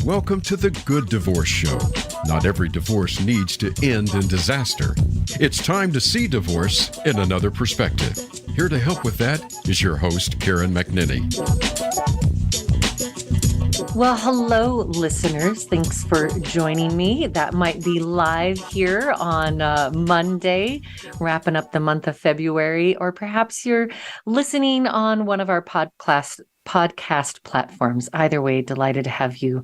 Welcome to the Good Divorce Show. Not every divorce needs to end in disaster. It's time to see divorce in another perspective. Here to help with that is your host, Karen McNinney. Well, hello, listeners. Thanks for joining me. That might be live here on Monday, wrapping up the month of February, or perhaps you're listening on one of our podcast platforms. Either way, delighted to have you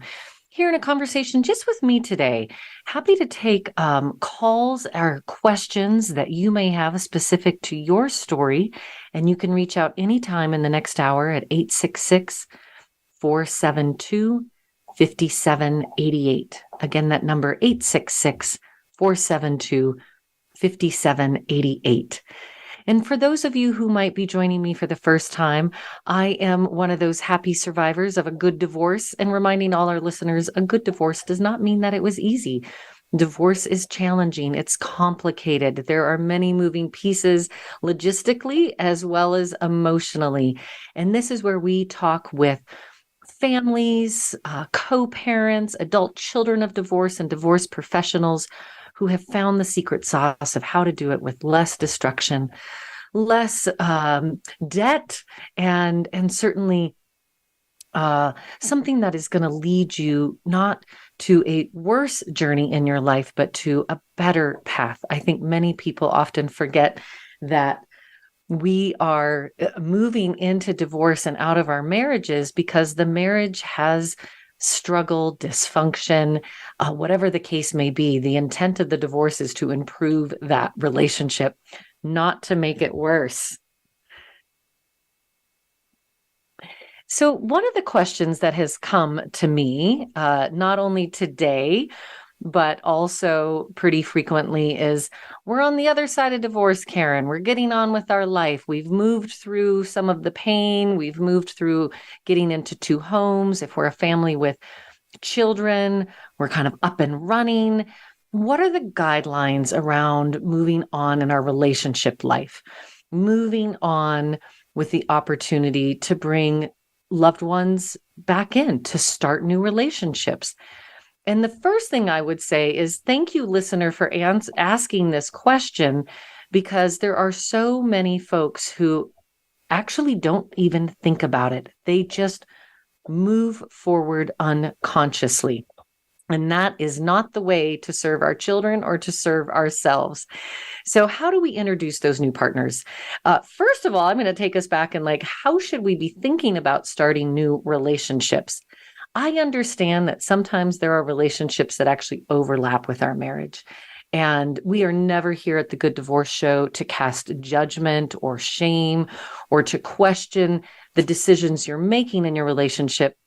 here in a conversation just with me today. Happy to take calls or questions that you may have specific to your story, and you can reach out anytime in the next hour at 866-472-5788. Again, that number 866-472-5788. And for those of you who might be joining me for the first time, I am one of those happy survivors of a good divorce, and reminding all our listeners, a good divorce does not mean that it was easy. Divorce is challenging. It's complicated. There are many moving pieces logistically as well as emotionally. And this is where we talk with families, co-parents, adult children of divorce, and divorce professionals who have found the secret sauce of how to do it with less destruction, less debt, and certainly something that is going to lead you not to a worse journey in your life, but to a better path. I think many people often forget that we are moving into divorce and out of our marriages because the marriage has struggle, dysfunction, whatever the case may be. The intent of the divorce is to improve that relationship, not to make it worse. So one of the questions that has come to me, not only today, but also pretty frequently is, we're on the other side of divorce, Karen. We're getting on with our life. We've moved through some of the pain. We've moved through getting into two homes. If we're a family with children, we're kind of up and running. What are the guidelines around moving on in our relationship life? Moving on with the opportunity to bring loved ones back in, to start new relationships. And the first thing I would say is thank you, listener, for asking this question, because there are so many folks who actually don't even think about it. They just move forward unconsciously. And that is not the way to serve our children or to serve ourselves. So how do we introduce those new partners? First of all, I'm going to take us back and how should we be thinking about starting new relationships? I understand that sometimes there are relationships that actually overlap with our marriage. And we are never here at the Good Divorce Show to cast judgment or shame or to question the decisions you're making in your relationship.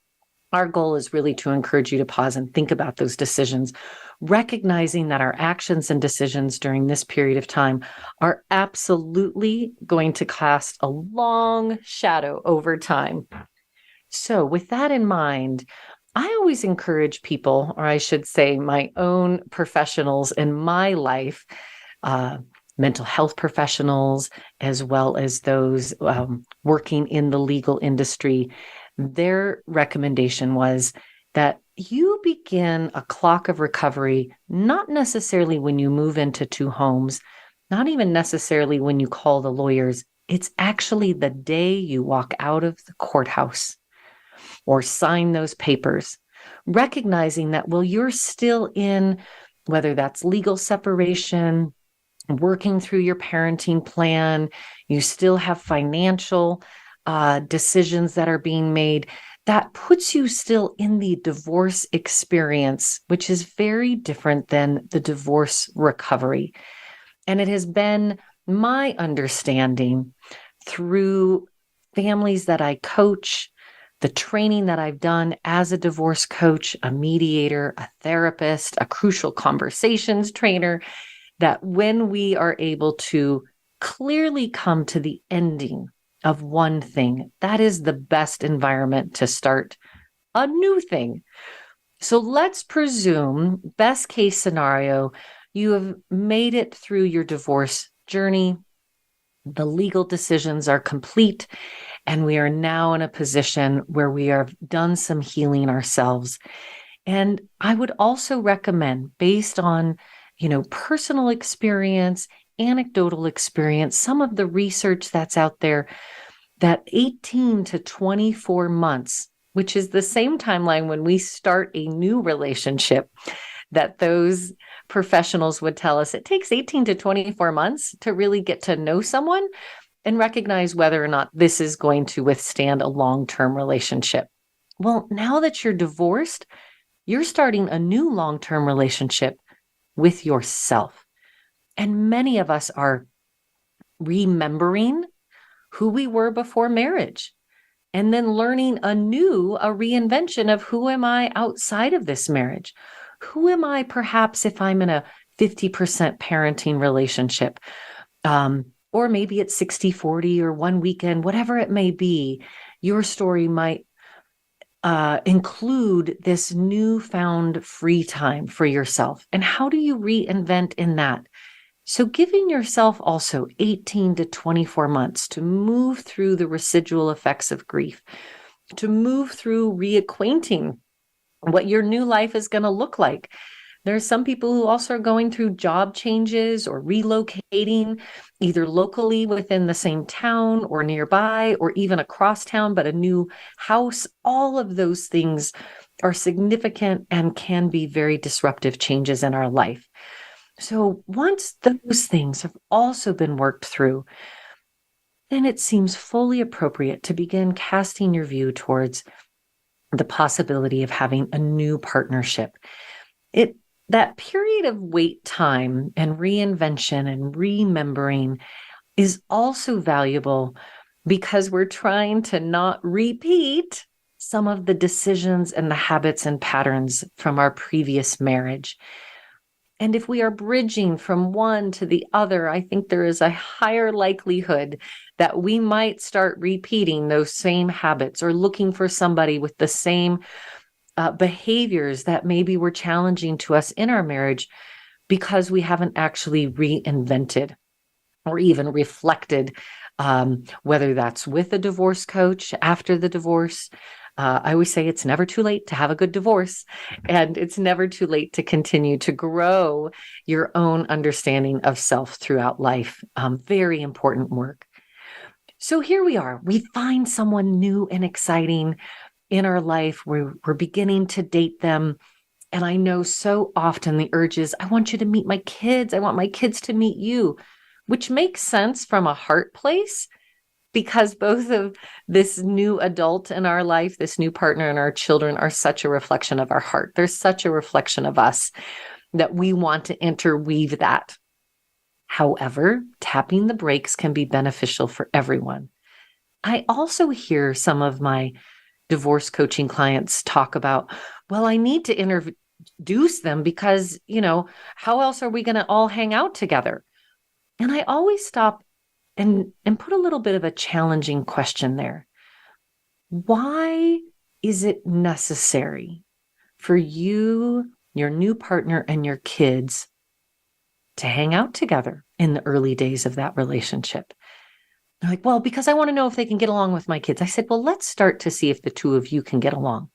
Our goal is really to encourage you to pause and think about those decisions, recognizing that our actions and decisions during this period of time are absolutely going to cast a long shadow over time. So with that in mind, I always encourage people, or I should say my own professionals in my life, mental health professionals, as well as those working in the legal industry, their recommendation was that you begin a clock of recovery, not necessarily when you move into two homes, not even necessarily when you call the lawyers. It's actually the day you walk out of the courthouse or sign those papers, recognizing that while you're still in, whether that's legal separation, working through your parenting plan, you still have financial decisions that are being made, that puts you still in the divorce experience, which is very different than the divorce recovery. And it has been my understanding through families that I coach, the training that I've done as a divorce coach, a mediator, a therapist, a crucial conversations trainer, that when we are able to clearly come to the ending of one thing, that is the best environment to start a new thing. So let's presume, best case scenario, you have made it through your divorce journey. The legal decisions are complete, And we are now in a position where we have done some healing ourselves. And I would also recommend, based on, personal experience, anecdotal experience, some of the research that's out there, that 18 to 24 months, which is the same timeline when we start a new relationship, that those professionals would tell us it takes 18 to 24 months to really get to know someone and recognize whether or not this is going to withstand a long-term relationship. Well, now that you're divorced, you're starting a new long-term relationship with yourself. And many of us are remembering who we were before marriage, and then learning a reinvention of who am I outside of this marriage? Who am I perhaps if I'm in a 50% parenting relationship? Or maybe it's 60-40 or one weekend, whatever it may be. Your story might include this newfound free time for yourself. And how do you reinvent in that? So giving yourself also 18 to 24 months to move through the residual effects of grief, to move through reacquainting what your new life is going to look like. There's some people who also are going through job changes or relocating, either locally within the same town or nearby, or even across town, but a new house. All of those things are significant and can be very disruptive changes in our life. So once those things have also been worked through, then it seems fully appropriate to begin casting your view towards the possibility of having a new partnership. That period of wait time and reinvention and remembering is also valuable because we're trying to not repeat some of the decisions and the habits and patterns from our previous marriage. And if we are bridging from one to the other, I think there is a higher likelihood that we might start repeating those same habits or looking for somebody with the same behaviors that maybe were challenging to us in our marriage because we haven't actually reinvented or even reflected, whether that's with a divorce coach after the divorce. I always say it's never too late to have a good divorce, and it's never too late to continue to grow your own understanding of self throughout life. Very important work. So here we are. We find someone new and exciting in our life. We're beginning to date them. And I know so often the urge is, I want you to meet my kids. I want my kids to meet you, which makes sense from a heart place, because both of this new adult in our life, this new partner, and our children are such a reflection of our heart. There's such a reflection of us that we want to interweave that. However, tapping the brakes can be beneficial for everyone. I also hear some of my divorce coaching clients talk about, well, I need to introduce them because, how else are we going to all hang out together? And I always stop and put a little bit of a challenging question there. Why is it necessary for you, your new partner, and your kids to hang out together in the early days of that relationship? They're like, well, because I want to know if they can get along with my kids. I said, well, let's start to see if the two of you can get along,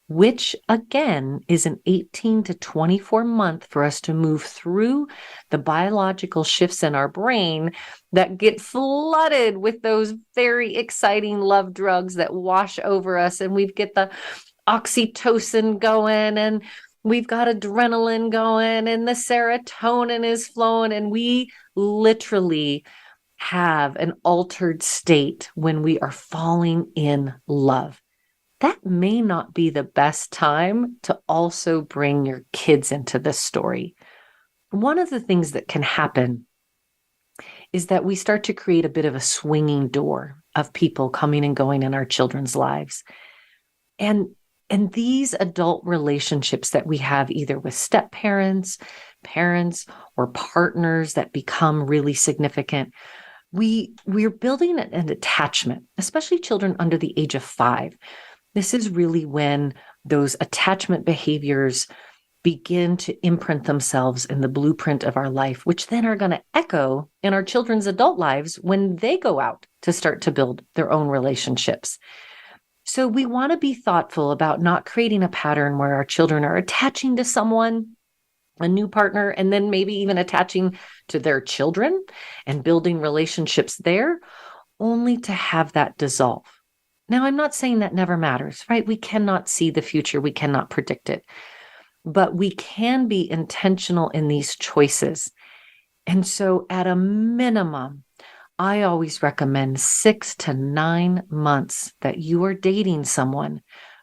which again is an 18 to 24 month for us to move through the biological shifts in our brain that get flooded with those very exciting love drugs that wash over us. And we get the oxytocin going, and we've got adrenaline going, and the serotonin is flowing, and we literally have an altered state when we are falling in love. That may not be the best time to also bring your kids into this story. One of the things that can happen is that we start to create a bit of a swinging door of people coming and going in our children's lives. And these adult relationships that we have either with step parents, parents, or partners that become really significant, we're building an attachment, especially children under the age of 5. This is really when those attachment behaviors begin to imprint themselves in the blueprint of our life, which then are going to echo in our children's adult lives when they go out to start to build their own relationships. So we want to be thoughtful about not creating a pattern where our children are attaching to someone, a new partner, and then maybe even attaching to their children and building relationships there, only to have that dissolve. Now, I'm not saying that never matters, right? We cannot see the future. We cannot predict it. But we can be intentional in these choices. And so at a minimum, I always recommend 6 to 9 months that you are dating someone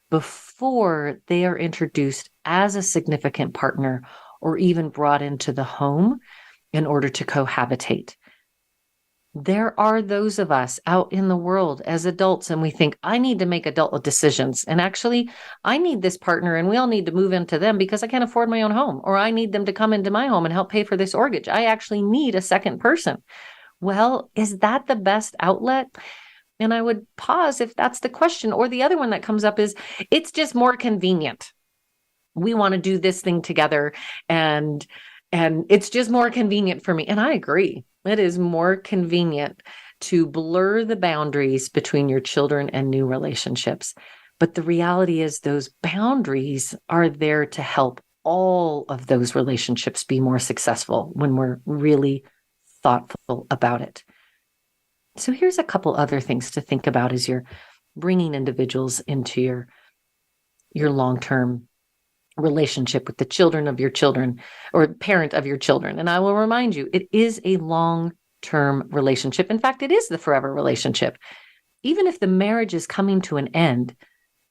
before they are introduced as a significant partner or even brought into the home in order to cohabitate. There are those of us out in the world as adults, and we think, I need to make adult decisions. And actually, I need this partner, and we all need to move into them because I can't afford my own home, or I need them to come into my home and help pay for this mortgage. I actually need a second person. Well, is that the best outlet? And I would pause if that's the question. Or the other one that comes up is, it's just more convenient. We want to do this thing together, and it's just more convenient for me. And I agree. It is more convenient to blur the boundaries between your children and new relationships. But the reality is those boundaries are there to help all of those relationships be more successful when we're really thoughtful about it. So here's a couple other things to think about as you're bringing individuals into your long-term relationship with the children of your children or parent of your children. And I will remind you, it is a long-term relationship. In fact, it is the forever relationship. Even if the marriage is coming to an end,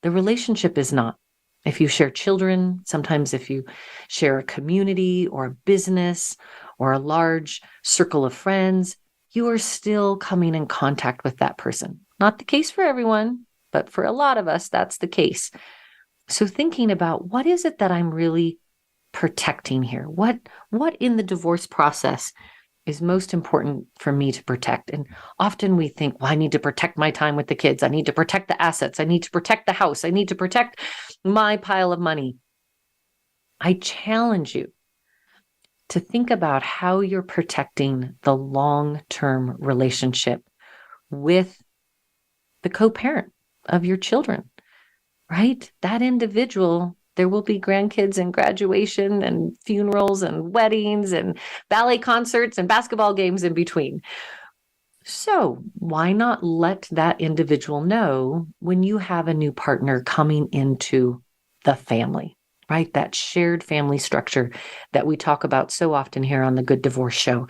the relationship is not. If you share children, sometimes if you share a community or a business or a large circle of friends, you are still coming in contact with that person. Not the case for everyone, but for a lot of us, that's the case. So thinking about what is it that I'm really protecting here? What in the divorce process is most important for me to protect? And often we think, well, I need to protect my time with the kids. I need to protect the assets. I need to protect the house. I need to protect my pile of money. I challenge you to think about how you're protecting the long-term relationship with the co-parent of your children. Right? That individual, there will be grandkids and graduation and funerals and weddings and ballet concerts and basketball games in between. So why not let that individual know when you have a new partner coming into the family, right? That shared family structure that we talk about so often here on the Good Divorce Show.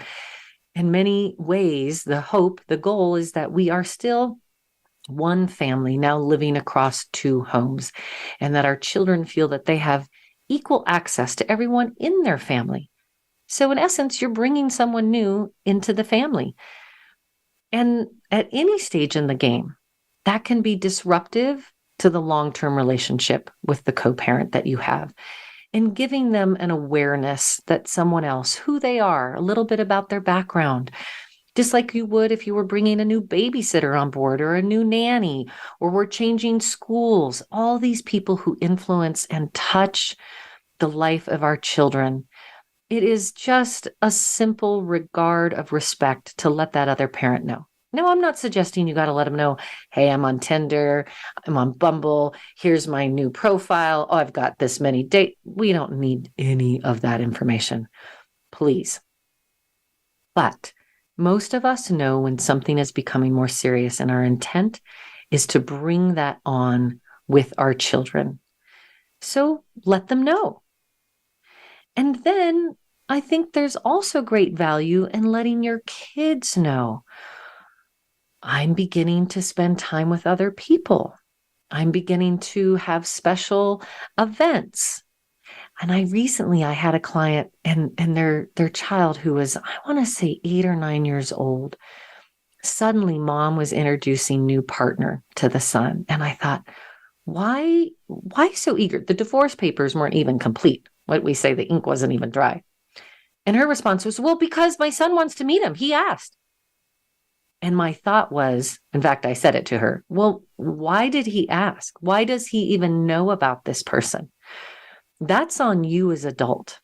In many ways, the hope, the goal is that we are still one family now living across 2 homes, and that our children feel that they have equal access to everyone in their family. So in essence, you're bringing someone new into the family. And at any stage in the game, that can be disruptive to the long-term relationship with the co-parent that you have, and giving them an awareness that someone else, who they are, a little bit about their background, just like you would if you were bringing a new babysitter on board or a new nanny, or we're changing schools, all these people who influence and touch the life of our children. It is just a simple regard of respect to let that other parent know. No, I'm not suggesting you got to let them know, hey, I'm on Tinder, I'm on Bumble, here's my new profile, oh, I've got this many dates. We don't need any of that information, please. But most of us know when something is becoming more serious, and our intent is to bring that on with our children. So let them know. And then I think there's also great value in letting your kids know, I'm beginning to spend time with other people. I'm beginning to have special events. And I had a client and their child who was, I want to say 8 or 9 years old. Suddenly mom was introducing new partner to the son. And I thought, why so eager? The divorce papers weren't even complete. What we say, the ink wasn't even dry. And her response was, well, because my son wants to meet him. He asked. And my thought was, in fact, I said it to her, well, why did he ask? Why does he even know about this person? That's on you as adult.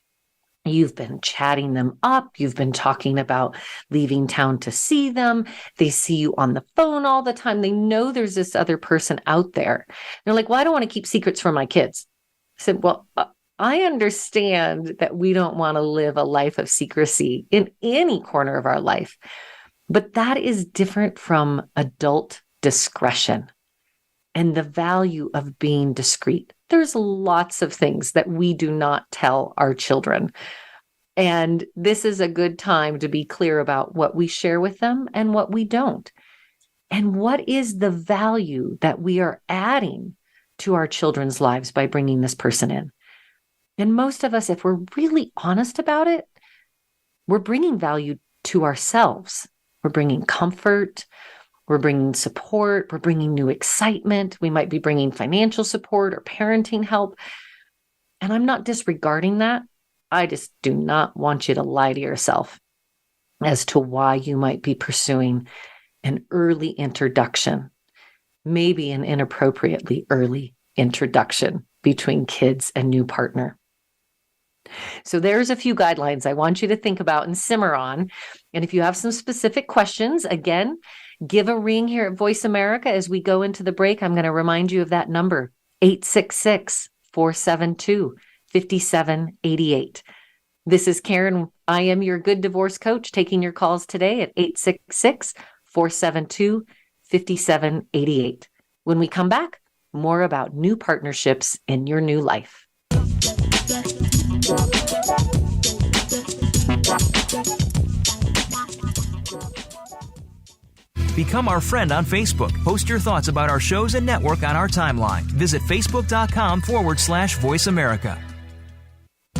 You've been chatting them up. You've been talking about leaving town to see them. They see you on the phone all the time. They know there's this other person out there. They're like, well, I don't want to keep secrets from my kids. I said, well, I understand that we don't want to live a life of secrecy in any corner of our life, but that is different from adult discretion and the value of being discreet. There's lots of things that we do not tell our children. And this is a good time to be clear about what we share with them and what we don't. And what is the value that we are adding to our children's lives by bringing this person in? And most of us, if we're really honest about it, we're bringing value to ourselves. We're bringing comfort. We're bringing support. We're bringing new excitement. We might be bringing financial support or parenting help. And I'm not disregarding that. I just do not want you to lie to yourself as to why you might be pursuing an early introduction, maybe an inappropriately early introduction between kids and new partner. So there's a few guidelines I want you to think about and simmer on. And if you have some specific questions, again, give a ring here at Voice America as we go into the break. I'm going to remind you of that number, 866-472-5788. This is Karen. I am your good divorce coach, taking your calls today at 866-472-5788. When we come back, more about new partnerships in your new life. Become our friend on Facebook. Post your thoughts about our shows and network on our timeline. Visit facebook.com/Voice America.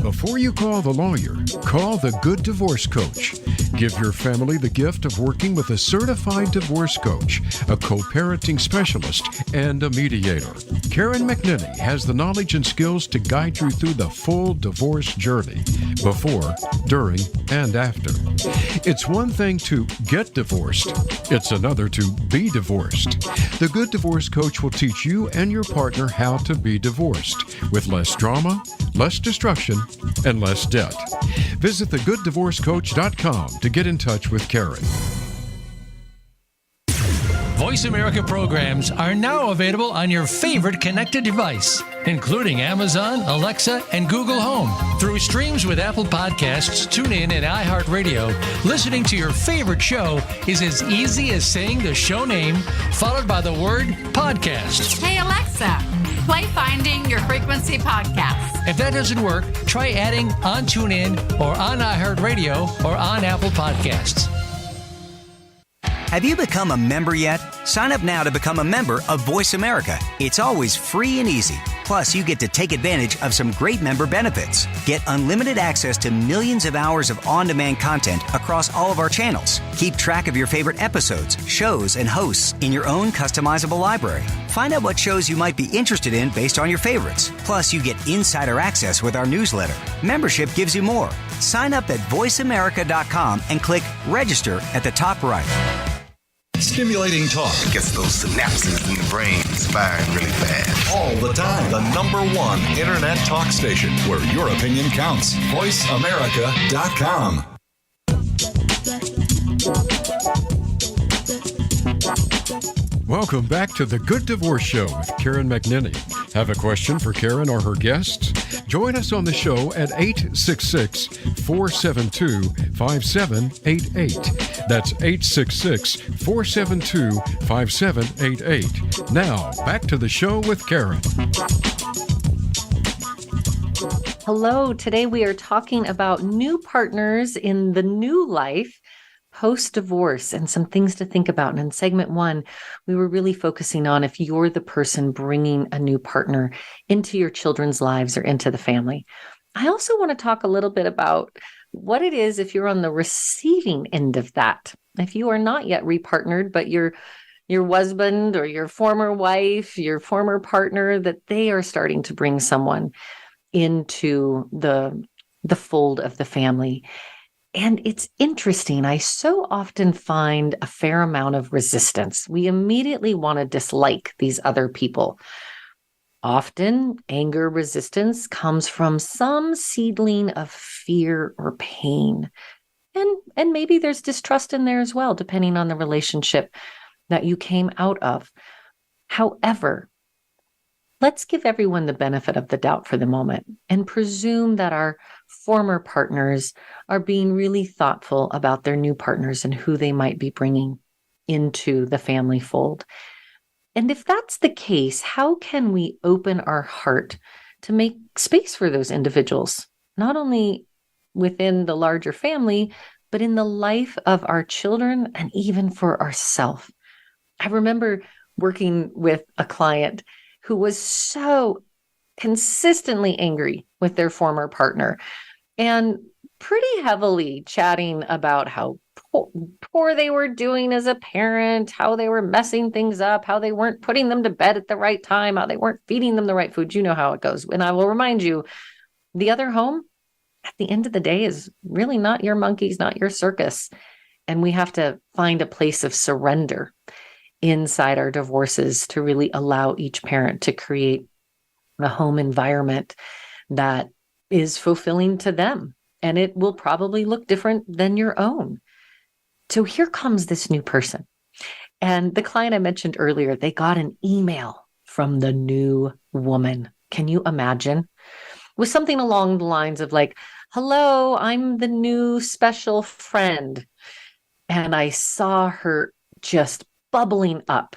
Before you call the lawyer, call the Good Divorce Coach. Give your family the gift of working with a certified divorce coach, a co-parenting specialist, and a mediator. Karen McNinney has the knowledge and skills to guide you through the full divorce journey, before, during, and after. It's one thing to get divorced. It's another to be divorced. The Good Divorce Coach will teach you and your partner how to be divorced with less drama, less destruction, and less debt. Visit thegooddivorcecoach.com to get in touch with Karen. Voice America programs are now available on your favorite connected device, including Amazon, Alexa, and Google Home. Through streams with Apple Podcasts, TuneIn, and iHeartRadio, listening to your favorite show is as easy as saying the show name followed by the word podcast. Hey, Alexa, play Finding Your Frequency podcast. If that doesn't work, try adding on TuneIn or on iHeartRadio or on Apple Podcasts. Have you become a member yet? Sign up now to become a member of Voice America. It's always free and easy. Plus, you get to take advantage of some great member benefits. Get unlimited access to millions of hours of on-demand content across all of our channels. Keep track of your favorite episodes, shows, and hosts in your own customizable library. Find out what shows you might be interested in based on your favorites. Plus, you get insider access with our newsletter. Membership gives you more. Sign up at voiceamerica.com and click register at the top right. Stimulating talk gets those synapses in the brain firing really fast. all the time. The #1 internet talk station where your opinion counts. VoiceAmerica.com. Welcome back to the Good Divorce Show with Karen McNinney. Have a question for Karen or her guests? Join us on the show at 866-472-5788. That's 866-472-5788. Now, back to the show with Karen. Hello. Today we are talking about new partners in the new life post-divorce and some things to think about. And in segment 1, we were really focusing on if you're the person bringing a new partner into your children's lives or into the family. I also want to talk a little bit about what it is if you're on the receiving end of that. If you are not yet repartnered, but your husband or your former wife, your former partner, that they are starting to bring someone into the fold of the family. And it's interesting. I so often find a fair amount of resistance. We immediately want to dislike these other people. Often, anger resistance comes from some seedling of fear or pain. And maybe there's distrust in there as well, depending on the relationship that you came out of. However, let's give everyone the benefit of the doubt for the moment and presume that our former partners are being really thoughtful about their new partners and who they might be bringing into the family fold. And if that's the case, how can we open our heart to make space for those individuals, not only within the larger family, but in the life of our children and even for ourselves? I remember working with a client who was so consistently angry with their former partner and pretty heavily chatting about how poor they were doing as a parent, how they were messing things up, how they weren't putting them to bed at the right time, how they weren't feeding them the right food. You know how it goes. And I will remind you, the other home at the end of the day is really not your monkeys, not your circus. And we have to find a place of surrender inside our divorces to really allow each parent to create a home environment that is fulfilling to them. And it will probably look different than your own. So here comes this new person. And the client I mentioned earlier, they got an email from the new woman. Can you imagine? It was something along the lines of like, hello, I'm the new special friend. And I saw her just bubbling up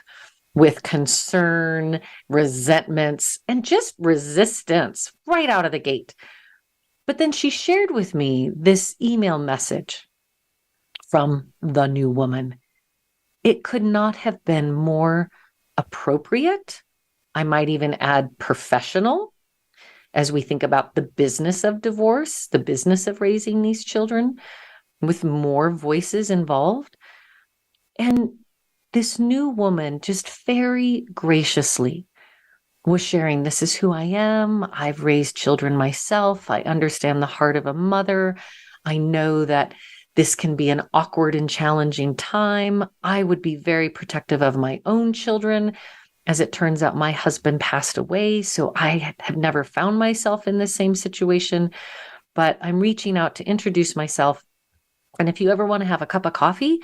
with concern, resentments, and just resistance right out of the gate. But then she shared with me this email message from the new woman. It could not have been more appropriate. I might even add professional as we think about the business of divorce, the business of raising these children with more voices involved. And this new woman just very graciously was sharing, this is who I am. I've raised children myself. I understand the heart of a mother. I know that this can be an awkward and challenging time. I would be very protective of my own children. As it turns out, my husband passed away, so I have never found myself in the same situation, but I'm reaching out to introduce myself. And if you ever want to have a cup of coffee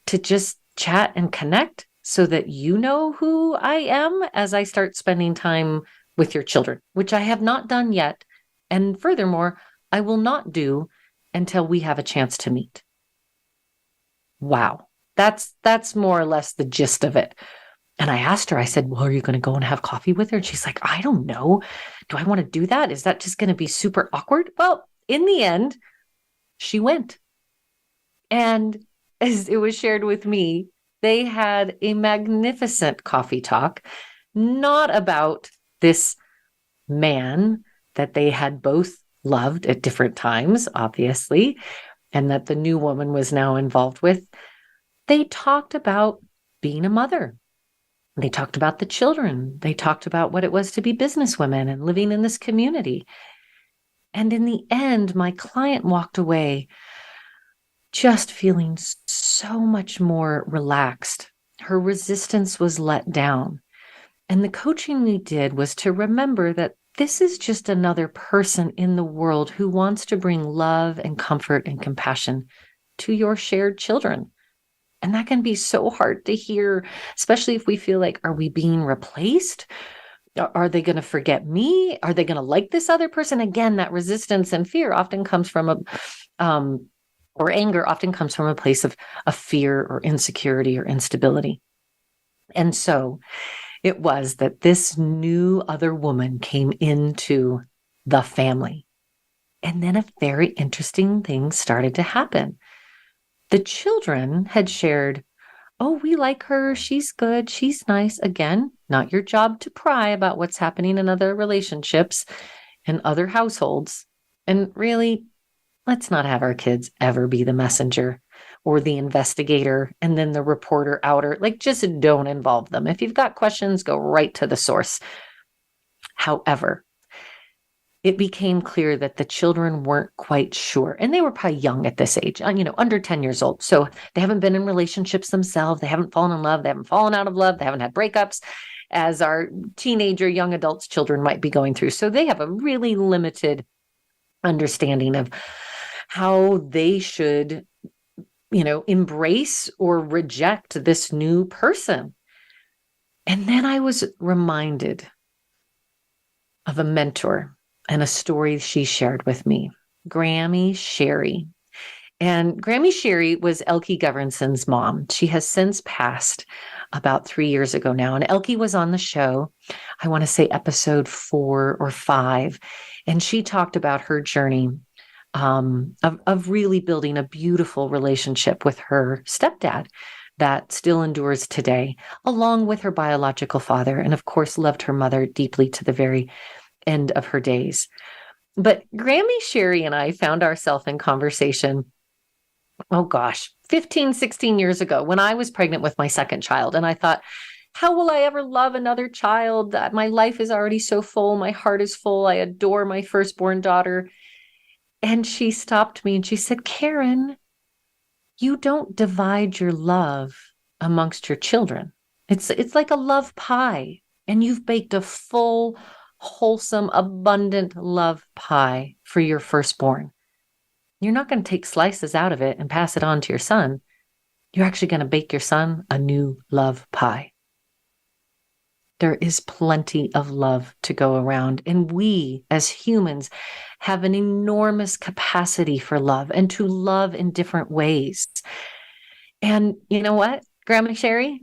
to just chat and connect so that you know who I am as I start spending time with your children, which I have not done yet. And furthermore, I will not do until we have a chance to meet. Wow. That's more or less the gist of it. And I asked her, I said, well, are you going to go and have coffee with her? And she's like, I don't know. Do I want to do that? Is that just going to be super awkward? Well, in the end, she went. And as it was shared with me, they had a magnificent coffee talk, not about this man that they had both loved at different times, obviously, and that the new woman was now involved with. They talked about being a mother. They talked about the children. They talked about what it was to be businesswomen and living in this community. And in the end, my client walked away just feeling so much more relaxed. Her resistance was let down. And the coaching we did was to remember that this is just another person in the world who wants to bring love and comfort and compassion to your shared children. And that can be so hard to hear, especially if we feel like, are we being replaced? Are they going to forget me? Are they going to like this other person? Again, that resistance and fear often comes from or anger often comes from a place of fear or insecurity or instability. And so it was that this new other woman came into the family. And then a very interesting thing started to happen. The children had shared, oh, we like her. She's good. She's nice. Again, not your job to pry about what's happening in other relationships and other households. And really, let's not have our kids ever be the messenger or the investigator and then the reporter outer. Like, just don't involve them. If you've got questions, go right to the source. However, it became clear that the children weren't quite sure. And they were probably young at this age, under 10 years old. So they haven't been in relationships themselves. They haven't fallen in love. They haven't fallen out of love. They haven't had breakups. as our teenager, young adults, children might be going through. So they have a really limited understanding of how they should, embrace or reject this new person. And then I was reminded of a mentor and a story she shared with me, Grammy Sherry. And Grammy Sherry was Elke Governson's mom. She has since passed about 3 years ago now. And Elke was on the show, I want to say episode 4 or 5. And she talked about her journey of really building a beautiful relationship with her stepdad that still endures today, along with her biological father, and of course loved her mother deeply to the very end of her days. But Grammy Sherry and I found ourselves in conversation, 15, 16 years ago when I was pregnant with my second child. And I thought, how will I ever love another child? My life is already so full. My heart is full. I adore my firstborn daughter. And she stopped me and she said, Karen, you don't divide your love amongst your children. It's like a love pie, and you've baked a full, wholesome, abundant love pie for your firstborn. You're not going to take slices out of it and pass it on to your son. You're actually going to bake your son a new love pie. There is plenty of love to go around. And we as humans have an enormous capacity for love and to love in different ways. And you know what, Grandma Sherry?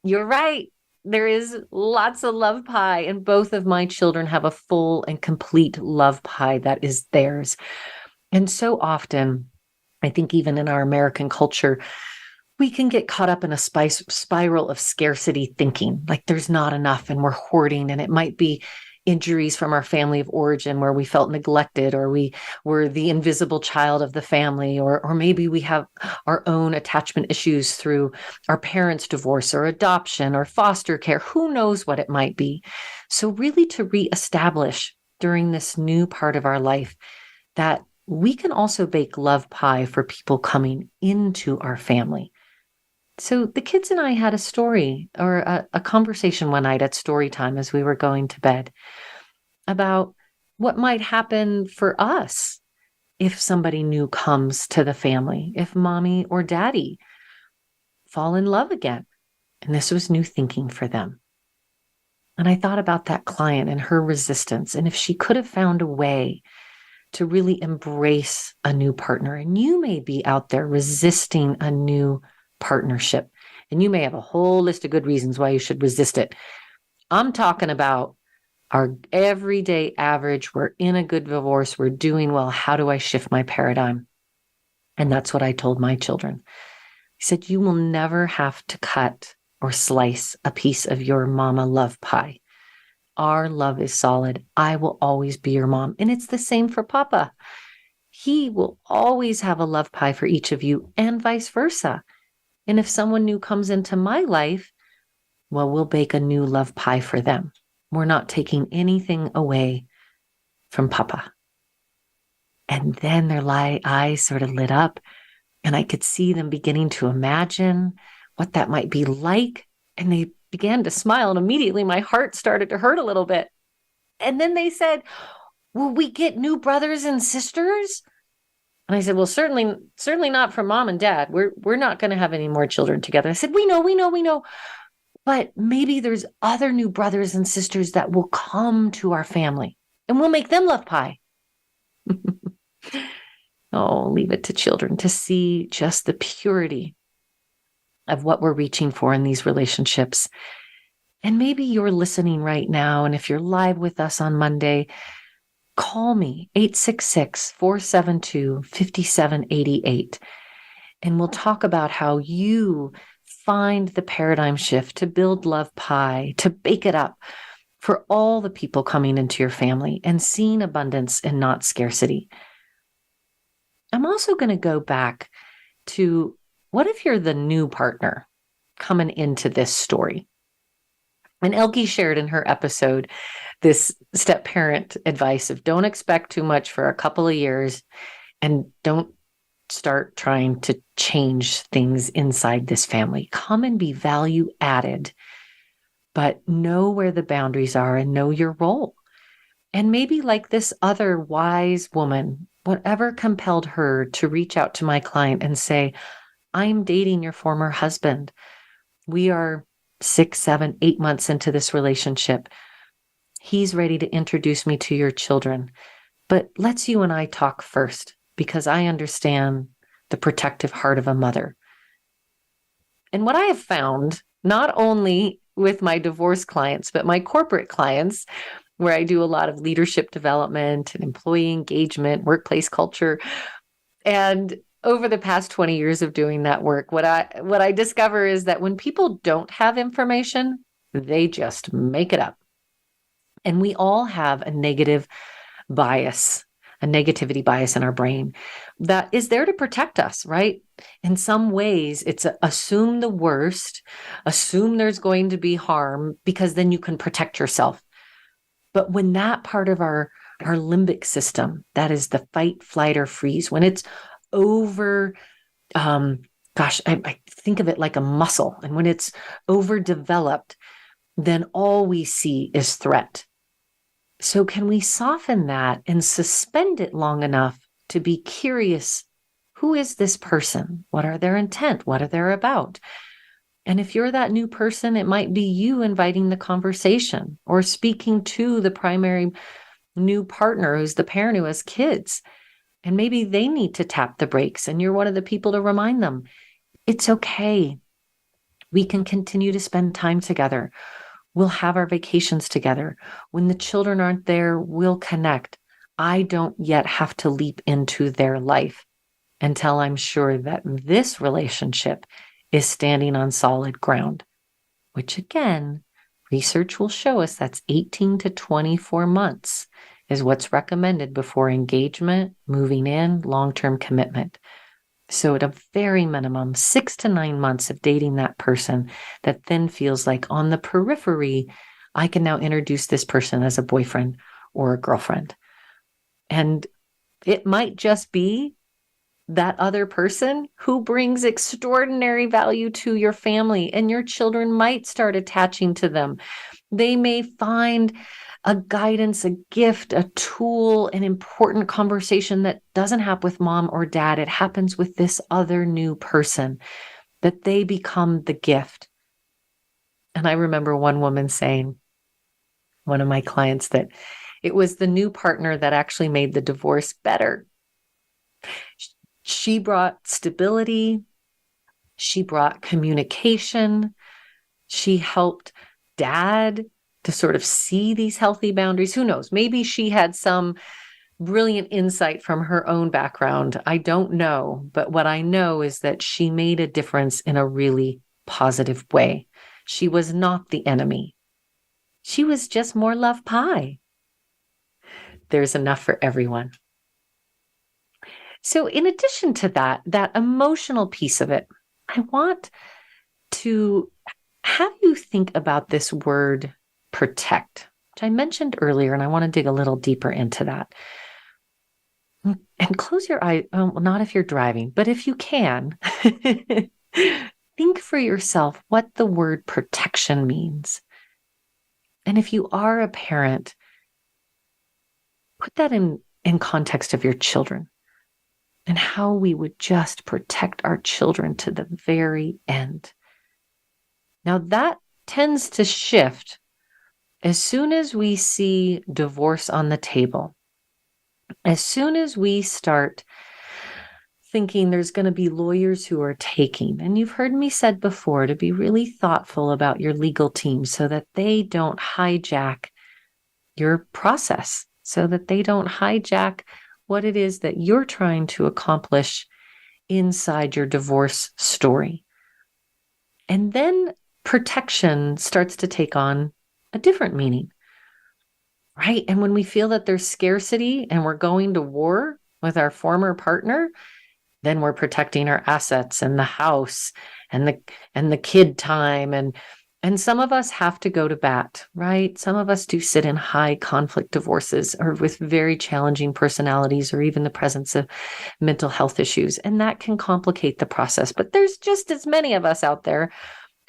You're right. There is lots of love pie, and both of my children have a full and complete love pie that is theirs. And so often, I think even in our American culture, we can get caught up in a spiral of scarcity thinking, like there's not enough and we're hoarding, and it might be injuries from our family of origin where we felt neglected, or we were the invisible child of the family, or maybe we have our own attachment issues through our parents' divorce or adoption or foster care. Who knows what it might be? So really to reestablish during this new part of our life that we can also bake love pie for people coming into our family. So the kids and I had a story or a conversation one night at story time as we were going to bed about what might happen for us if somebody new comes to the family, if mommy or daddy fall in love again. And this was new thinking for them. And I thought about that client and her resistance, and if she could have found a way to really embrace a new partner. And you may be out there resisting a new partnership, and you may have a whole list of good reasons why you should resist it. I'm talking about our everyday average. We're in a good divorce. We're doing well. How do I shift my paradigm? And that's what I told my children. I said, you will never have to cut or slice a piece of your mama love pie. Our love is solid. I will always be your mom. And it's the same for Papa. He will always have a love pie for each of you, and vice versa. And if someone new comes into my life, well, we'll bake a new love pie for them. We're not taking anything away from Papa. And then their eyes sort of lit up, and I could see them beginning to imagine what that might be like. And they began to smile, and immediately my heart started to hurt a little bit. And then they said, will we get new brothers and sisters? And I said, well, certainly not from mom and dad. We're not going to have any more children together. I said, we know. But maybe there's other new brothers and sisters that will come to our family, and we'll make them love pie. Oh, leave it to children to see just the purity of what we're reaching for in these relationships. And maybe you're listening right now, and if you're live with us on Monday, call me, 866-472-5788, and we'll talk about how you find the paradigm shift to build love pie, to bake it up for all the people coming into your family and seeing abundance and not scarcity. I'm also going to go back to, what if you're the new partner coming into this story? And Elke shared in her episode this step-parent advice of don't expect too much for a couple of years, and don't start trying to change things inside this family. Come and be value added but know where the boundaries are and know your role. And maybe like this other wise woman, whatever compelled her to reach out to my client and say, I'm dating your former husband. We are 6, 7, 8 months into this relationship. He's ready to introduce me to your children. But let's you and I talk first, because I understand the protective heart of a mother. And what I have found, not only with my divorce clients, but my corporate clients, where I do a lot of leadership development and employee engagement, workplace culture. And over the past 20 years of doing that work, what I discover is that when people don't have information, they just make it up. And we all have a negative bias, a negativity bias in our brain that is there to protect us, right? In some ways, it's assume the worst, assume there's going to be harm, because then you can protect yourself. But when that part of our limbic system, that is the fight, flight, or freeze, when it's over, I think of it like a muscle. And when it's overdeveloped, then all we see is threat. So can we soften that and suspend it long enough to be curious? Who is this person? What are their intent? What are they about? And if you're that new person, it might be you inviting the conversation or speaking to the primary new partner who's the parent who has kids. And maybe they need to tap the brakes and you're one of the people to remind them. It's okay. We can continue to spend time together. We'll have our vacations together. When the children aren't there, we'll connect. I don't yet have to leap into their life until I'm sure that this relationship is standing on solid ground, which again, research will show us that's 18 to 24 months is what's recommended before engagement, moving in, long-term commitment. So at a very minimum, 6 to 9 months of dating that person that then feels like on the periphery, I can now introduce this person as a boyfriend or a girlfriend. And it might just be that other person who brings extraordinary value to your family, and your children might start attaching to them. They may find a guidance, a gift, a tool, an important conversation that doesn't happen with mom or dad. It happens with this other new person, that they become the gift. And I remember one woman saying, one of my clients, that it was the new partner that actually made the divorce better. She brought stability. She brought communication. She helped dad to sort of see these healthy boundaries. Who knows? Maybe she had some brilliant insight from her own background. I don't know. But what I know is that she made a difference in a really positive way. She was not the enemy. She was just more love pie. There's enough for everyone. So in addition to that emotional piece of it, I want to have you think about this word protect, which I mentioned earlier, and I want to dig a little deeper into that. And close your eyes, well, not if you're driving, but if you can, think for yourself what the word protection means. And if you are a parent, put that in context of your children and how we would just protect our children to the very end. Now that tends to shift as soon as we see divorce on the table. As soon as we start thinking there's going to be lawyers who are taking, and you've heard me said before to be really thoughtful about your legal team so that they don't hijack your process, so that they don't hijack what it is that you're trying to accomplish inside your divorce story. And then protection starts to take on a different meaning, right? And when we feel that there's scarcity and we're going to war with our former partner, then we're protecting our assets and the house and the kid time. And some of us have to go to bat, right? Some of us do sit in high conflict divorces or with very challenging personalities or even the presence of mental health issues. And that can complicate the process. But there's just as many of us out there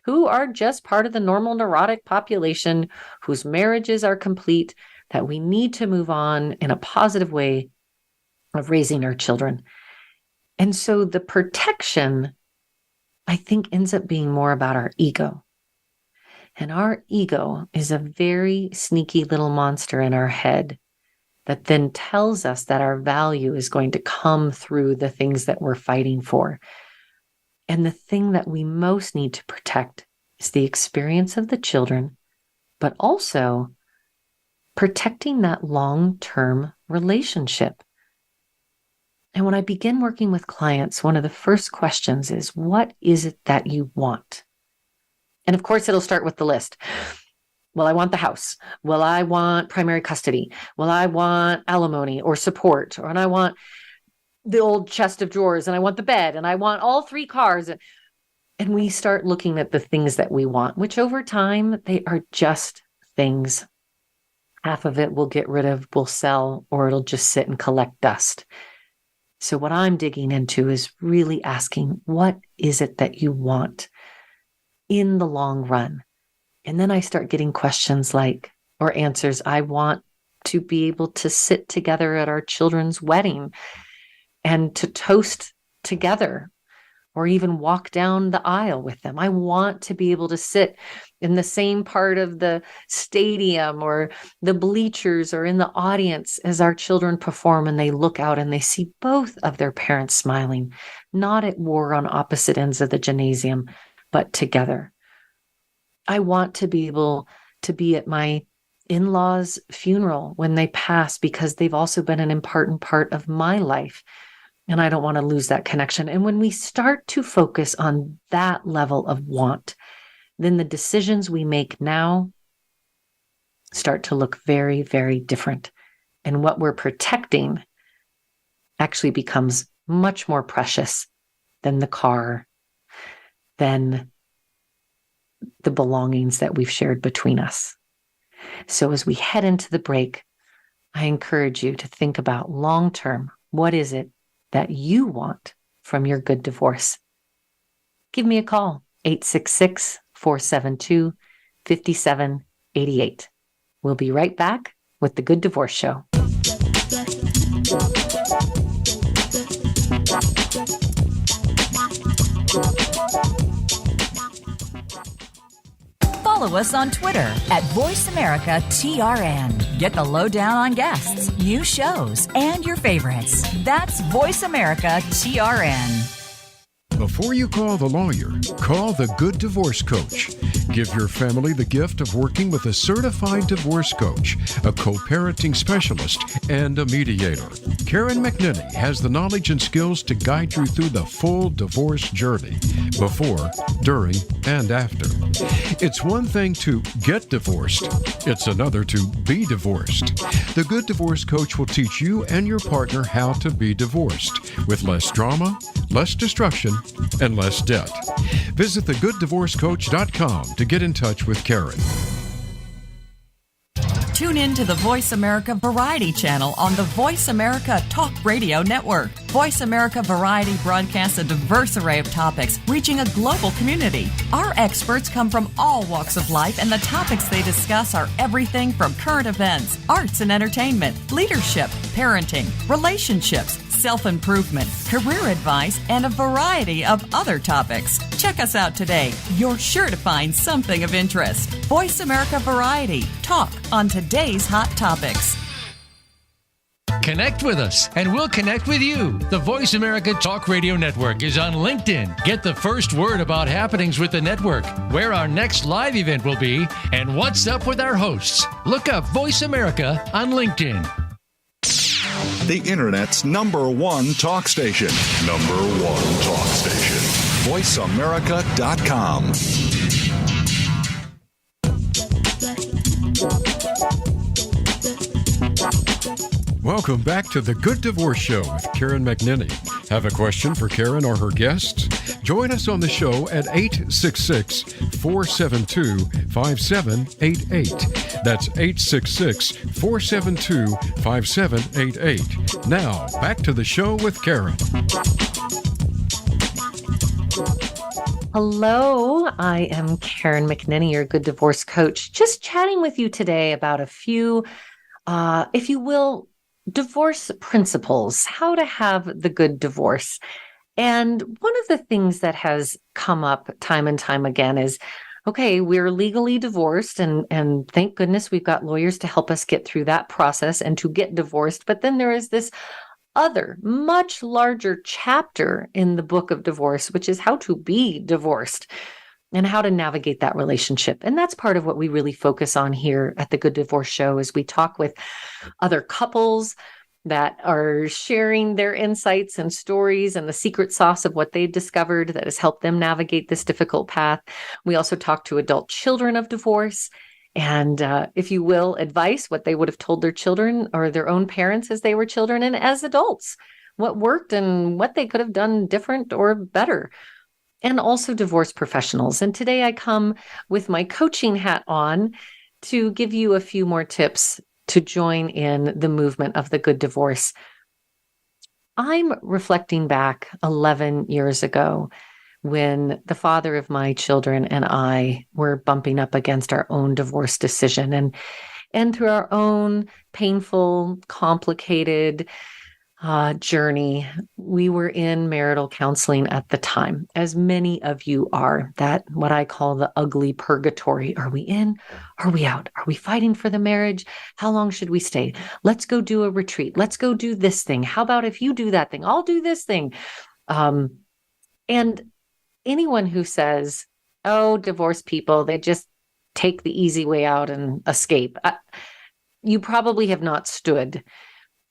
who are just part of the normal neurotic population, whose marriages are complete, that we need to move on in a positive way of raising our children. And so the protection, I think, ends up being more about our ego. And our ego is a very sneaky little monster in our head that then tells us that our value is going to come through the things that we're fighting for. And the thing that we most need to protect is the experience of the children, but also protecting that long-term relationship. And when I begin working with clients, one of the first questions is, what is it that you want? And of course, it'll start with the list. Well, I want the house. Well, I want primary custody. Well, I want alimony or support. And I want the old chest of drawers. And I want the bed. And I want all 3 cars. And we start looking at the things that we want, which over time, they are just things. Half of it we'll get rid of, we'll sell, or it'll just sit and collect dust. So what I'm digging into is really asking, what is it that you want in the long run? And then I start getting questions like, or answers, I want to be able to sit together at our children's wedding and to toast together, or even walk down the aisle with them. I want to be able to sit in the same part of the stadium or the bleachers or in the audience as our children perform, and they look out and they see both of their parents smiling, not at war on opposite ends of the gymnasium, but together. I want to be able to be at my in-laws' funeral when they pass, because they've also been an important part of my life. And I don't want to lose that connection. And when we start to focus on that level of want, then the decisions we make now start to look very, very different. And what we're protecting actually becomes much more precious than the car, than the belongings that we've shared between us. So as we head into the break, I encourage you to think about long-term, what is it that you want from your good divorce? Give me a call, 866-472-5788. We'll be right back with The Good Divorce Show. Follow us on Twitter @VoiceAmericaTRN. Get the lowdown on guests, new shows, and your favorites. That's VoiceAmericaTRN. Before you call the lawyer, call the Good Divorce Coach. Give your family the gift of working with a certified divorce coach, a co-parenting specialist, and a mediator. Karen McNinney has the knowledge and skills to guide you through the full divorce journey, before, during, and after. It's one thing to get divorced. It's another to be divorced. The Good Divorce Coach will teach you and your partner how to be divorced with less drama, less destruction, and less debt. Visit thegooddivorcecoach.com to get in touch with Karen. Tune in to the Voice America Variety channel on the Voice America Talk Radio Network. Voice America Variety broadcasts a diverse array of topics, reaching a global community. Our experts come from all walks of life, and the topics they discuss are everything from current events, arts and entertainment, leadership, parenting, relationships, self-improvement, career advice, and a variety of other topics. Check us out today. You're sure to find something of interest. Voice America Variety. Talk on today's hot topics. Connect with us, and we'll connect with you. The Voice America Talk Radio Network is on LinkedIn. Get the first word about happenings with the network, where our next live event will be, and what's up with our hosts. Look up Voice America on LinkedIn. The Internet's #1 talk station. #1 talk station. VoiceAmerica.com. Welcome back to The Good Divorce Show with Karen McNinney. Have a question for Karen or her guests? Join us on the show at 866-472-5788. That's 866-472-5788. Now, back to the show with Karen. Hello, I am Karen McNinney, your Good Divorce Coach, just chatting with you today about a few, if you will, divorce principles, how to have the good divorce. And one of the things that has come up time and time again is, okay, we're legally divorced, and thank goodness we've got lawyers to help us get through that process and to get divorced. But then there is this other, much larger chapter in the book of divorce, which is how to be divorced and how to navigate that relationship. And that's part of what we really focus on here at the Good Divorce Show, is we talk with other couples that are sharing their insights and stories and the secret sauce of what they've discovered that has helped them navigate this difficult path. We also talk to adult children of divorce and, if you will, advice, what they would have told their children or their own parents as they were children and as adults, what worked and what they could have done different or better. And also divorce professionals. And today I come with my coaching hat on to give you a few more tips to join in the movement of the good divorce. I'm reflecting back 11 years ago when the father of my children and I were bumping up against our own divorce decision, and through our own painful, complicated journey, we were in marital counseling at the time, as many of you are, that what I call the ugly purgatory. Are we in? Are we out? Are we fighting for the marriage? How long should we stay? Let's go do a retreat. Let's go do this thing. How about if you do that thing? I'll do this thing. And anyone who says, oh, divorced people, they just take the easy way out and escape, you probably have not stood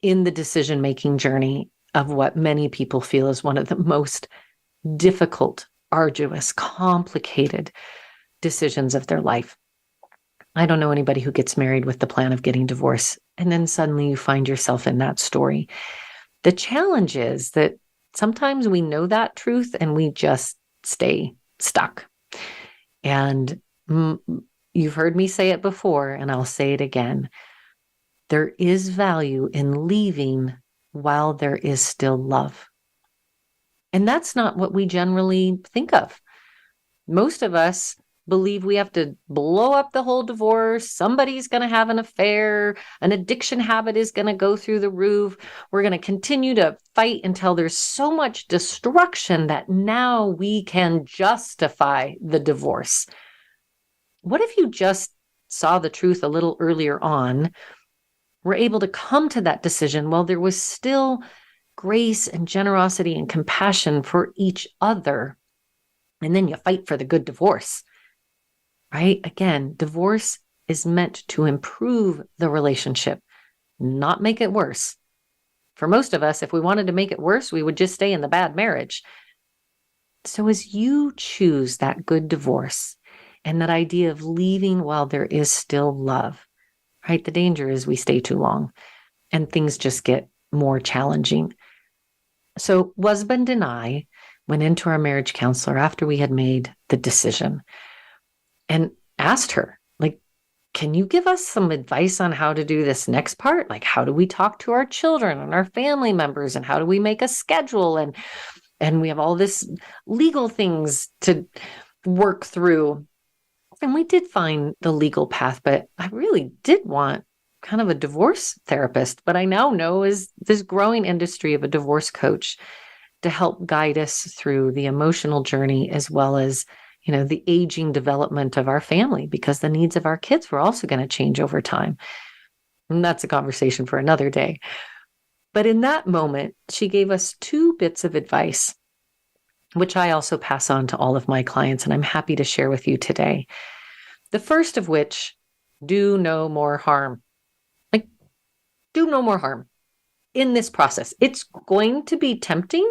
in the decision-making journey of what many people feel is one of the most difficult, arduous, complicated decisions of their life. I don't know anybody who gets married with the plan of getting divorced, and then suddenly you find yourself in that story. The challenge is that sometimes we know that truth and we just stay stuck. And you've heard me say it before, and I'll say it again. There is value in leaving while there is still love. And that's not what we generally think of. Most of us believe we have to blow up the whole divorce. Somebody's going to have an affair. An addiction habit is going to go through the roof. We're going to continue to fight until there's so much destruction that now we can justify the divorce. What if you just saw the truth a little earlier on? We're able to come to that decision while there was still grace and generosity and compassion for each other. And then you fight for the good divorce, right? Again, divorce is meant to improve the relationship, not make it worse. For most of us, if we wanted to make it worse, we would just stay in the bad marriage. So as you choose that good divorce and that idea of leaving while there is still love, right? The danger is we stay too long and things just get more challenging. So husband and I went into our marriage counselor after we had made the decision and asked her, like, can you give us some advice on how to do this next part? Like, how do we talk to our children and our family members, and how do we make a schedule? And we have all this legal things to work through. And we did find the legal path, but I really did want kind of a divorce therapist. But I now know is this growing industry of a divorce coach to help guide us through the emotional journey, as well as, the aging development of our family, because the needs of our kids were also going to change over time. And that's a conversation for another day. But in that moment, she gave us 2 bits of advice, which I also pass on to all of my clients, and I'm happy to share with you today. The first of which, do no more harm. Like, do no more harm in this process. It's going to be tempting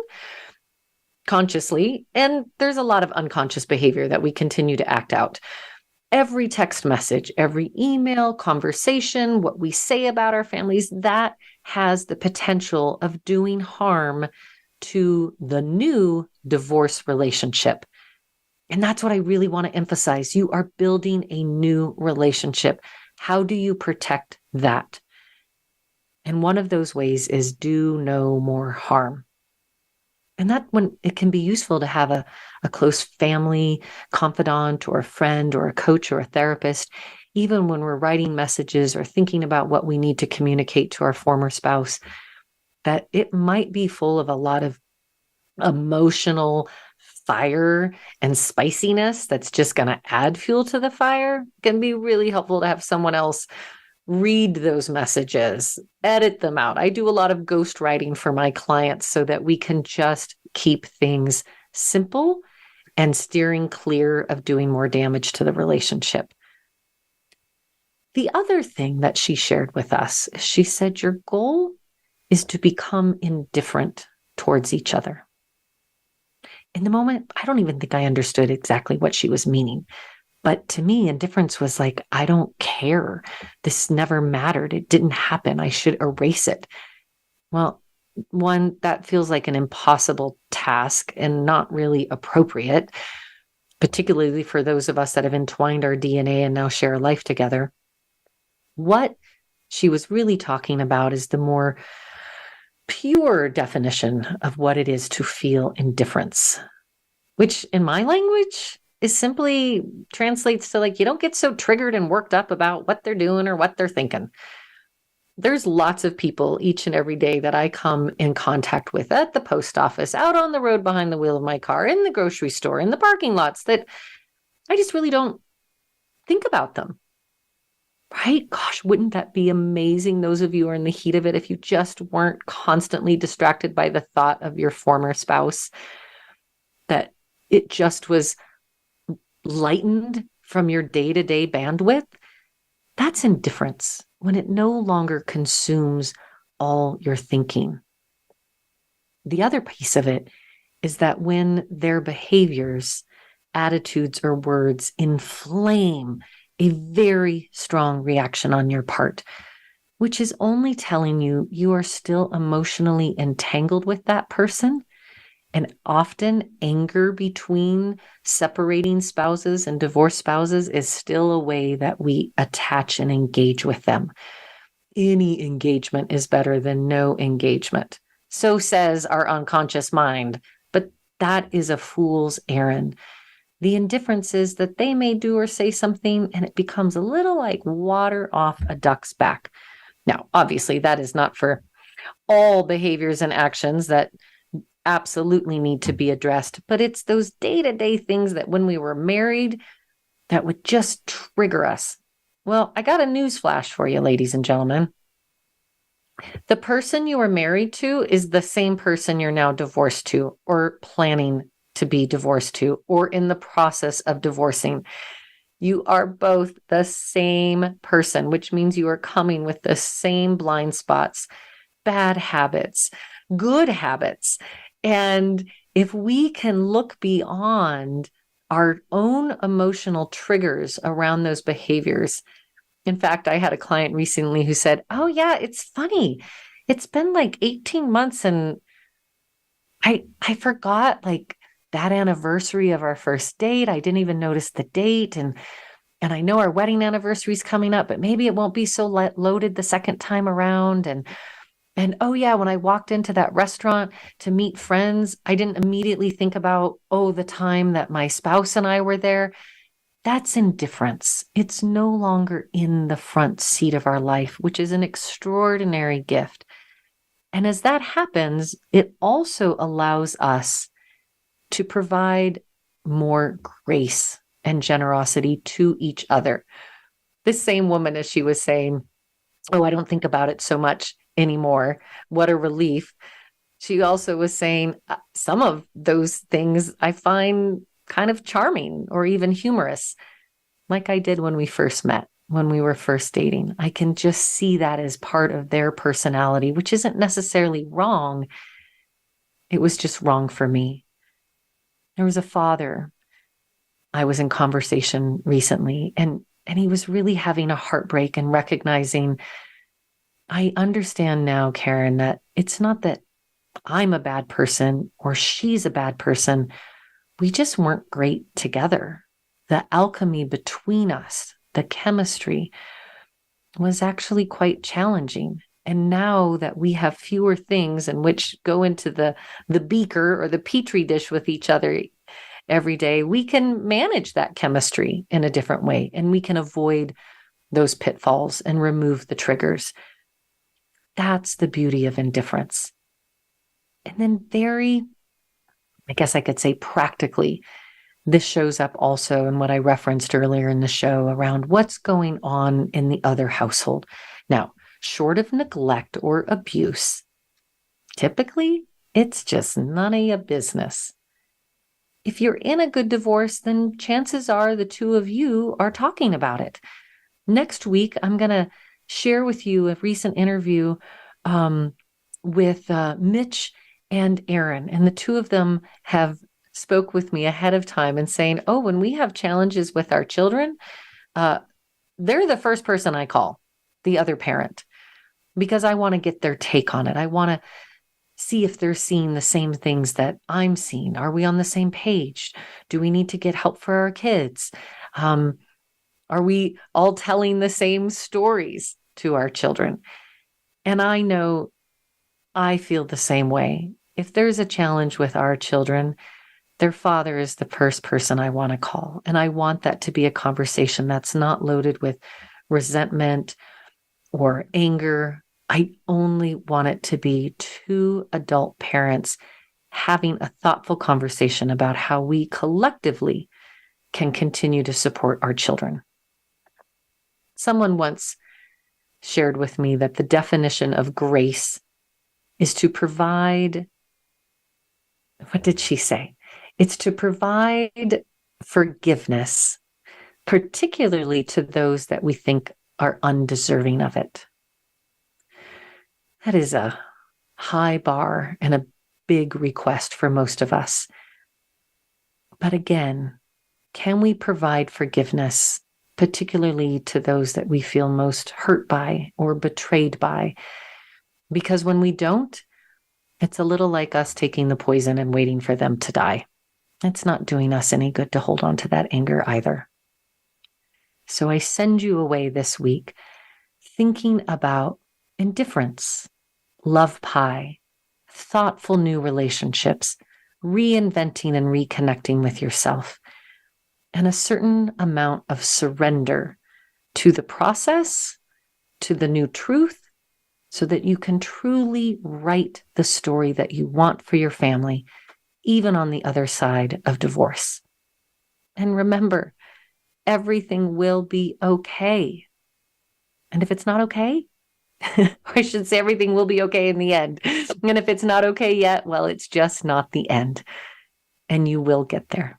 consciously, and there's a lot of unconscious behavior that we continue to act out. Every text message, every email, conversation, what we say about our families, that has the potential of doing harm to the new divorce relationship. And that's what I really want to emphasize. You are building a new relationship. How do you protect that? And one of those ways is do no more harm. And that when it can be useful to have a close family confidant or a friend or a coach or a therapist, even when we're writing messages or thinking about what we need to communicate to our former spouse, that it might be full of a lot of emotional fire and spiciness that's just going to add fuel to the fire. It can be really helpful to have someone else read those messages, edit them out. I do a lot of ghostwriting for my clients so that we can just keep things simple and steering clear of doing more damage to the relationship. The other thing that she shared with us, she said, your goal is to become indifferent towards each other. In the moment, I don't even think I understood exactly what she was meaning. But to me, indifference was like, I don't care. This never mattered. It didn't happen. I should erase it. Well, one, that feels like an impossible task and not really appropriate, particularly for those of us that have entwined our DNA and now share a life together. What she was really talking about is the more pure definition of what it is to feel indifference, which in my language is simply translates to like, you don't get so triggered and worked up about what they're doing or what they're thinking. There's lots of people each and every day that I come in contact with at the post office, out on the road behind the wheel of my car, in the grocery store, in the parking lots, that I just really don't think about them. Right? Gosh, wouldn't that be amazing? Those of you who are in the heat of it, if you just weren't constantly distracted by the thought of your former spouse, that it just was lightened from your day-to-day bandwidth. That's indifference, when it no longer consumes all your thinking. The other piece of it is that when their behaviors, attitudes, or words inflame a very strong reaction on your part, which is only telling you you are still emotionally entangled with that person. And often anger between separating spouses and divorced spouses is still a way that we attach and engage with them. Any engagement is better than no engagement. So says our unconscious mind, but that is a fool's errand. The indifference is that they may do or say something and it becomes a little like water off a duck's back. Now, obviously, that is not for all behaviors and actions that absolutely need to be addressed, but it's those day-to-day things that when we were married that would just trigger us. Well, I got a news flash for you, ladies and gentlemen. The person you were married to is the same person you're now divorced to or planning to be divorced to or in the process of divorcing. You are both the same person, which means you are coming with the same blind spots, bad habits, good habits. And if we can look beyond our own emotional triggers around those behaviors. In fact, I had a client recently who said, oh yeah, it's funny. It's been like 18 months and I forgot like that anniversary of our first date. I didn't even notice the date. And I know our wedding anniversary is coming up, but maybe it won't be so loaded the second time around. And oh yeah, when I walked into that restaurant to meet friends, I didn't immediately think about, oh, the time that my spouse and I were there. That's indifference. It's no longer in the front seat of our life, which is an extraordinary gift. And as that happens, it also allows us to provide more grace and generosity to each other. This same woman, as she was saying, oh, I don't think about it so much anymore. What a relief. She also was saying some of those things I find kind of charming or even humorous, like I did when we first met, when we were first dating. I can just see that as part of their personality, which isn't necessarily wrong. It was just wrong for me. There was a father I was in conversation recently, and he was really having a heartbreak and recognizing, I understand now, Karen, that it's not that I'm a bad person or she's a bad person. We just weren't great together. The alchemy between us, the chemistry, was actually quite challenging. And now that we have fewer things in which go into the beaker or the petri dish with each other every day, we can manage that chemistry in a different way, and we can avoid those pitfalls and remove the triggers. That's the beauty of indifference. And then I guess I could say practically, this shows up also in what I referenced earlier in the show around what's going on in the other household. Now, short of neglect or abuse, typically it's just none of your business. If you're in a good divorce, then chances are the two of you are talking about it. Next week, I'm going to share with you a recent interview with Mitch and Aaron, and the two of them have spoke with me ahead of time and saying, oh, when we have challenges with our children, they're the first person I call, the other parent, because I want to get their take on it. I want to see if they're seeing the same things that I'm seeing. Are we on the same page? Do we need to get help for our kids? Are we all telling the same stories to our children? And I know I feel the same way. If there's a challenge with our children, their father is the first person I want to call. And I want that to be a conversation that's not loaded with resentment or anger. I only want it to be two adult parents having a thoughtful conversation about how we collectively can continue to support our children. Someone once shared with me that the definition of grace is to provide, what did she say? It's to provide forgiveness, particularly to those that we think are undeserving of it. That is a high bar and a big request for most of us. But again, can we provide forgiveness, particularly to those that we feel most hurt by or betrayed by? Because when we don't, it's a little like us taking the poison and waiting for them to die. It's not doing us any good to hold on to that anger either. So I send you away this week thinking about indifference, love pie, thoughtful new relationships, reinventing and reconnecting with yourself, and a certain amount of surrender to the process, to the new truth, so that you can truly write the story that you want for your family, even on the other side of divorce. And remember, everything will be okay. And if it's not okay, or I should say everything will be okay in the end. And if it's not okay yet, well, it's just not the end. And you will get there.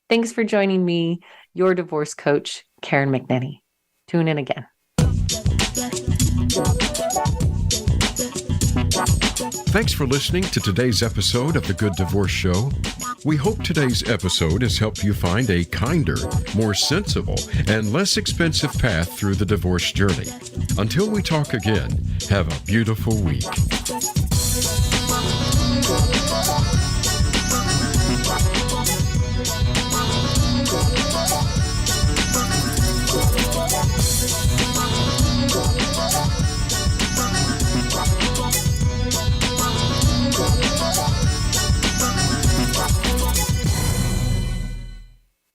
Thanks for joining me, your divorce coach, Karen McNenny. Tune in again. Thanks for listening to today's episode of The Good Divorce Show. We hope today's episode has helped you find a kinder, more sensible, and less expensive path through the divorce journey. Until we talk again, have a beautiful week.